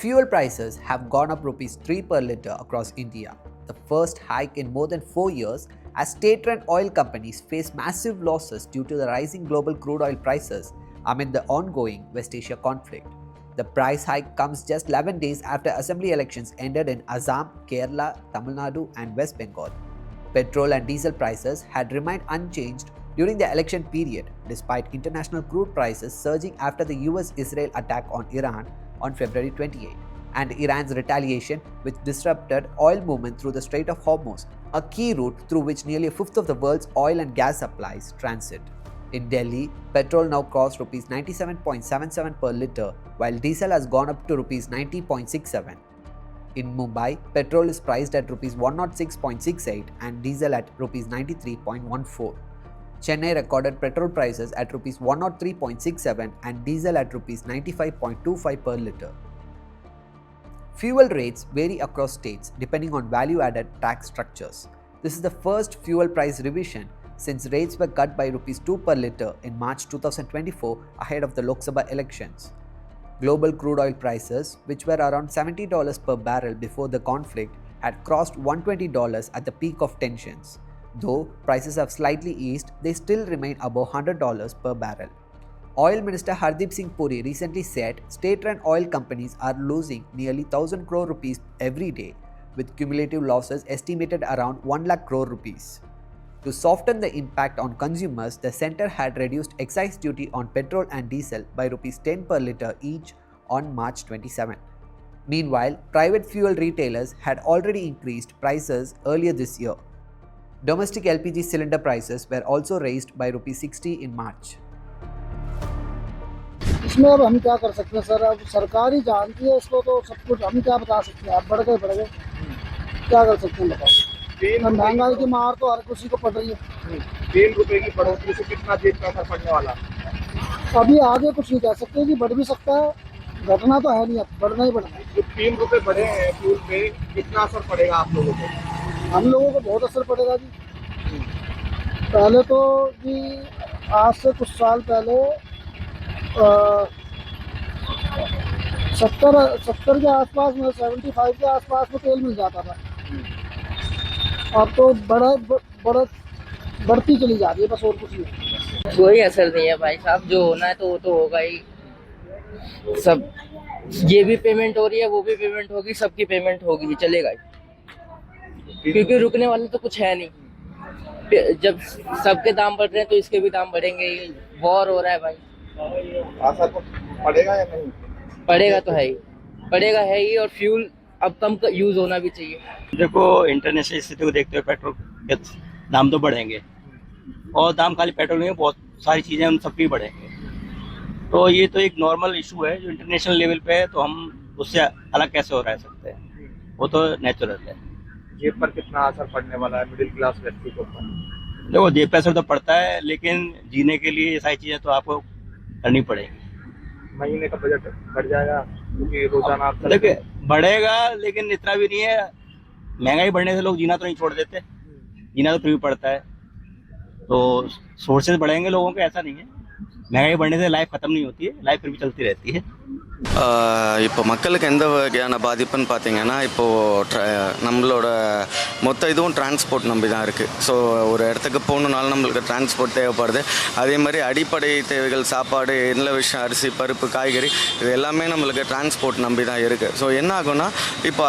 Fuel prices have gone up rupees 3 per litre across India, the first hike in more than 4 years as state-run oil companies face massive losses due to the rising global crude oil prices amid the ongoing West Asia conflict. The price hike comes just 11 days after assembly elections ended in Assam, Kerala, Tamil Nadu and West Bengal. Petrol and diesel prices had remained unchanged during the election period despite international crude prices surging after the US-Israel attack on Iran on February 28 and Iran's retaliation which disrupted oil movement through the Strait of Hormuz, a key route through which nearly a fifth of the world's oil and gas supplies transit. In Delhi, petrol now costs Rs 97.77 per litre, while diesel has gone up to Rs 90.67. In Mumbai, petrol is priced at Rs 106.68 and diesel at Rs 93.14. Chennai recorded petrol prices at Rs 103.67 and diesel at Rs 95.25 per litre. Fuel rates vary across states depending on value-added tax structures. This is the first fuel price revision since rates were cut by Rs 2 per litre in March 2024 ahead of the Lok Sabha elections. Global crude oil prices, which were around $70 per barrel before the conflict, had crossed $120 at the peak of tensions. Though prices have slightly eased, they still remain above $100 per barrel. Oil Minister Hardeep Singh Puri recently said state-run oil companies are losing nearly 1,000 crore rupees every day, with cumulative losses estimated around 1 lakh crore rupees. To soften the impact on consumers, the centre had reduced excise duty on petrol and diesel by Rs 10 per litre each on March 27. Meanwhile, private fuel retailers had already increased prices earlier this year. Domestic LPG cylinder prices were also raised by Rs 60 in March. इसमें अब हम क्या कर सकते हैं sir, अब सरकार ही जानती है इसको, तो सब कुछ हम क्या बता सकते हैं। अब बढ़ गए क्या कर सकते हैं बताओ। महंगाई की मार तो हर किसी को पड़ रही है। 3 रुपए की बढ़ोतरी से कितना जेब का असर पड़ने वाला? अभी आगे कुछ नहीं कह सकते कि बढ़ भी सकता है, घटना तो है नहीं, अब बढ़ना ही बढ़ना है। जो 3 रुपए बढ़े हैं फ्यूल पे, कितना असर पड़ेगा आप लोगों को? हम लोगों को बहुत असर पड़ेगा जी। पहले तो जी आज से कुछ साल पहले 70 के आसपास में, 75 के आसपास में तेल मिल जाता था। अब तो बढ़ती चली जा रही है, बस और कुछ नहीं। कोई असर नहीं है भाई साहब, जो होना है तो वो तो होगा ही। सब ये भी पेमेंट हो रही है, वो भी पेमेंट होगी, सबकी पेमेंट होगी, चलेगा ही, क्योंकि रुकने वाला तो कुछ है नहीं। जब सबके दाम बढ़ रहे हैं तो इसके भी दाम बढ़ेंगे ही। वॉर हो रहा है भाई, असर पड़ेगा या नहीं? पड़ेगा तो है ही, पड़ेगा है ही। और फ्यूल अब कम यूज होना भी चाहिए। देखो, इंटरनेशनल स्थिति को देखते हुए पेट्रोल के दाम तो बढ़ेंगे, और दाम खाली पेट्रोल नहीं, बहुत सारी चीज़ें उन सब की बढ़ेंगे। तो ये तो एक नॉर्मल इशू है जो इंटरनेशनल लेवल पे है, तो हम उससे अलग कैसे हो रह सकते हैं, वो तो नेचुरल है। जेब पर कितना असर पड़ने वाला है मिडिल क्लास व्यक्ति को? देखो, जेब पे असर तो पड़ता है, लेकिन जीने के लिए ये सारी चीज़ें तो आपको करनी पड़ेगी। महीने का बजट बढ़ जाएगा क्योंकि रोजाना आप देखिए बढ़ेगा, लेकिन इतना भी नहीं है। महंगाई बढ़ने से लोग जीना तो नहीं छोड़ देते, जीना तो फिर भी पड़ता है। तो सोर्सेज बढ़ेंगे लोगों के, ऐसा नहीं है। महंगाई बढ़ने से लाइफ खत्म नहीं होती है, लाइफ फिर भी चलती रहती है। இப்போ மக்களுக்கு எந்த வகையான பாதிப்புன்னு பார்த்தீங்கன்னா, இப்போது நம்மளோட மொத்த இதுவும் டிரான்ஸ்போர்ட் நம்பி தான் இருக்குது. ஸோ ஒரு இடத்துக்கு போகணுன்னாலும் நம்மளுக்கு டிரான்ஸ்போர்ட் தேவைப்படுது. அதே மாதிரி அடிப்படை தேவைகள், சாப்பாடு, எல்லா விஷயம், அரிசி, பருப்பு, காய்கறி, இது எல்லாமே நம்மளுக்கு டிரான்ஸ்போர்ட் நம்பி தான் இருக்குது. ஸோ என்ன ஆகும்னா, இப்போ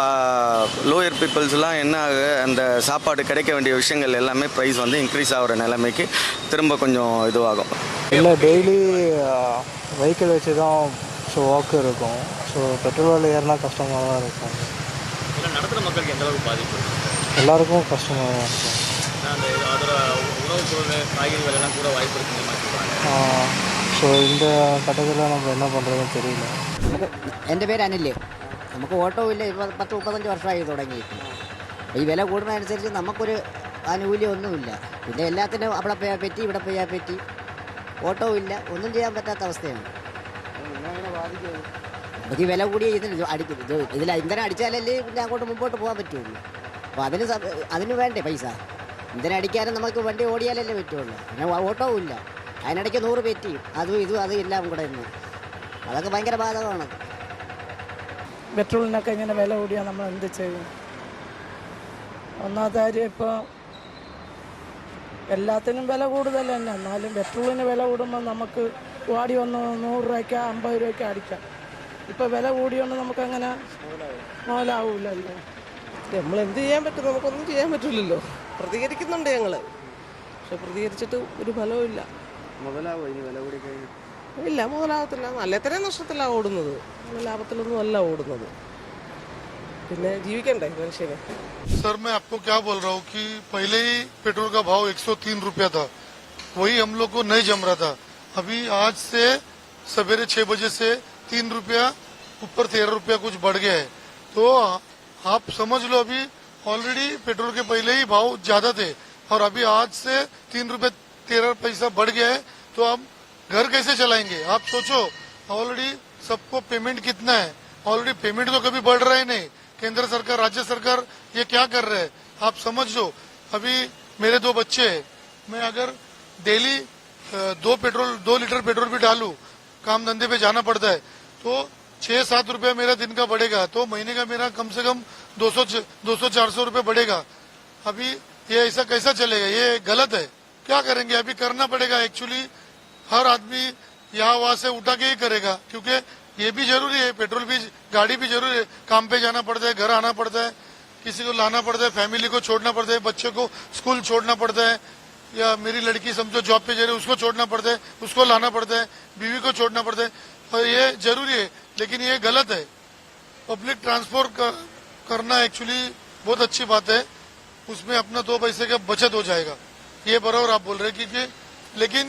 லோயர் பீப்புள்ஸ்லாம் என்ன அந்த சாப்பாடு கிடைக்க வேண்டிய விஷயங்கள் எல்லாமே ப்ரைஸ் வந்து இன்க்ரீஸ் ஆகிற நிலைமைக்கு திரும்ப கொஞ்சம் இதுவாகும். இல்லை, டெய்லி வெஹிக்கிள் வச்சு தான் ஸோ ஒர்க் இருக்கும். ஸோ பெட்ரோல் விலை ஏறினா கஷ்டமாக தான் இருக்கும். நடத்துகிற மக்களுக்கு எந்த அளவுக்கு பாதிப்பு? எல்லாருக்கும் கஷ்டமாக தான் இருக்கும். அந்த அதோட உணவுப் பொருள், காய்கறி விலைலாம் கூட வாய்ப்பு இருக்குங்க மாதிரி சொல்கிறாங்க. ஸோ இந்த கட்டத்தில் நம்ம என்ன பண்ணுறதுன்னு தெரியல. എൻ്റെ പേര് അനിൽ. നമുക്ക് ഓട്ടോ ഇല്ല, 10-35 വർഷമായി തുടങ്ങിയിട്ട്. ഈ വില കൂടുന്നതനുസരിച്ച് നമുക്കൊരു ആനുകൂല്യം ഒന്നുമില്ല. പിന്നെ എല്ലാത്തിനും അവിടെ പോയാൽ പറ്റി, ഇവിടെ പോയാൽ പറ്റി, ഓട്ടോ ഇല്ല, ഒന്നും ചെയ്യാൻ പറ്റാത്ത അവസ്ഥയാണ്. നമുക്ക് ഈ വില കൂടിയ ഇതിൽ ഇന്ധനം അടിച്ചാലല്ലേ പിന്നെ അങ്ങോട്ട് മുമ്പോട്ട് പോകാൻ പറ്റുള്ളൂ. അപ്പോൾ അതിന് വേണ്ടേ പൈസ? ഇന്ധനം അടിക്കാനും നമുക്ക് വണ്ടി ഓടിയാലല്ലേ പറ്റുള്ളൂ. പിന്നെ ഓട്ടവും ഇല്ല, അതിനിടയ്ക്ക് 100 പെറ്റി, അതും ഇതും അതും എല്ലാം കൂടെ ഇന്ന് അതൊക്കെ ഭയങ്കര ബാധകമാണ്. പെട്രോളിനൊക്കെ ഇങ്ങനെ വില കൂടിയാൽ നമ്മൾ എന്ത് ചെയ്യും? ഒന്നാമത്തെ കാര്യം ഇപ്പോൾ എല്ലാത്തിനും വില കൂടുതൽ തന്നെ. എന്നാലും പെട്രോളിന് വില കൂടുമ്പോൾ നമുക്ക് വാടി വന്ന് 100 രൂപയ്ക്ക് 50 രൂപയ്ക്ക് അടിക്കാം. ഇപ്പോൾ വില കൂടിയോണ്ട് നമുക്കങ്ങനെ മുതലാവൂലല്ലോ. നമ്മൾ എന്ത് ചെയ്യാൻ പറ്റും? നമുക്കൊന്നും ചെയ്യാൻ പറ്റില്ലല്ലോ. പ്രതികരിക്കുന്നുണ്ട് ഞങ്ങൾ, പക്ഷെ പ്രതികരിച്ചിട്ട് ഒരു ഫലവും ഇല്ല. മുതലാവോ ഇനി വില കൂടി കഴിഞ്ഞു? ഇല്ല, മുതലാകത്തില്ല. നല്ല എത്രയും നഷ്ടത്തിലാണ് ഓടുന്നത്, നല്ല ലാഭത്തിലൊന്നും അല്ല ഓടുന്നത്. പിന്നെ ജീവിക്കണ്ടേ മനുഷ്യന്? सर मैं आपको क्या बोल रहा हूँ कि पहले ही पेट्रोल का भाव 103 रुपया था, वही हम लोग को नहीं जम रहा था। अभी आज से सवेरे 6 बजे से 3 रुपया ऊपर 13 रुपया कुछ बढ़ गया है। तो आप समझ लो अभी ऑलरेडी पेट्रोल के पहले ही भाव ज्यादा थे और अभी आज से 3 रुपये 13 पैसा बढ़ गया है। तो आप घर कैसे चलाएंगे? आप सोचो, ऑलरेडी सबको पेमेंट कितना है? ऑलरेडी पेमेंट तो कभी बढ़ रहा ही नहीं। केंद्र सरकार, राज्य सरकार ये क्या कर रहे हैं आप समझ लो। अभी मेरे 2 बच्चे हैं, मैं अगर डेली 2 लीटर पेट्रोल भी डालूं, काम धंधे पे जाना पड़ता है, तो 6-7 रुपया मेरा दिन का बढ़ेगा। तो महीने का मेरा कम से कम 200-400 रुपये बढ़ेगा। अभी ये ऐसा कैसा चलेगा? ये गलत है। क्या करेंगे? अभी करना पड़ेगा। एक्चुअली हर आदमी यहाँ वहां से उठा के ही करेगा, क्योंकि ये भी जरूरी है, पेट्रोल भी, गाड़ी भी जरूरी है। काम पे जाना पड़ता है, घर आना पड़ता है, किसी को लाना पड़ता है, फैमिली को छोड़ना पड़ता है, बच्चे को स्कूल छोड़ना पड़ता है, या मेरी लड़की समझो जॉब पे जा रही है, उसको छोड़ना पड़ता है, उसको लाना पड़ता है, बीवी को छोड़ना पड़ता है, और ये जरूरी है। लेकिन ये गलत है। पब्लिक ट्रांसपोर्ट करना एक्चुअली बहुत अच्छी बात है, उसमें अपना 2 पैसे का बचत हो जाएगा, ये बराबर आप बोल रहे हैं। क्योंकि लेकिन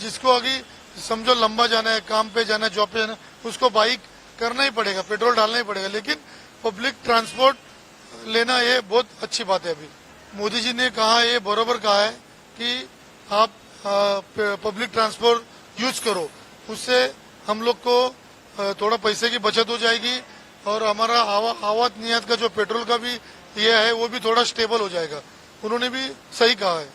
जिसको अभी समझो लंबा जाना है, काम पे जाना है, जॉब पे जाना है, उसको बाइक करना ही पड़ेगा, पेट्रोल डालना ही पड़ेगा। लेकिन पब्लिक ट्रांसपोर्ट लेना ये बहुत अच्छी बात है। अभी मोदी जी ने कहा, ये बराबर कहा है कि आप पब्लिक ट्रांसपोर्ट यूज करो, उससे हम लोग को थोड़ा पैसे की बचत हो जाएगी और हमारा आवाज नियत का जो पेट्रोल का भी ये है वो भी थोड़ा स्टेबल हो जाएगा। उन्होंने भी सही कहा है।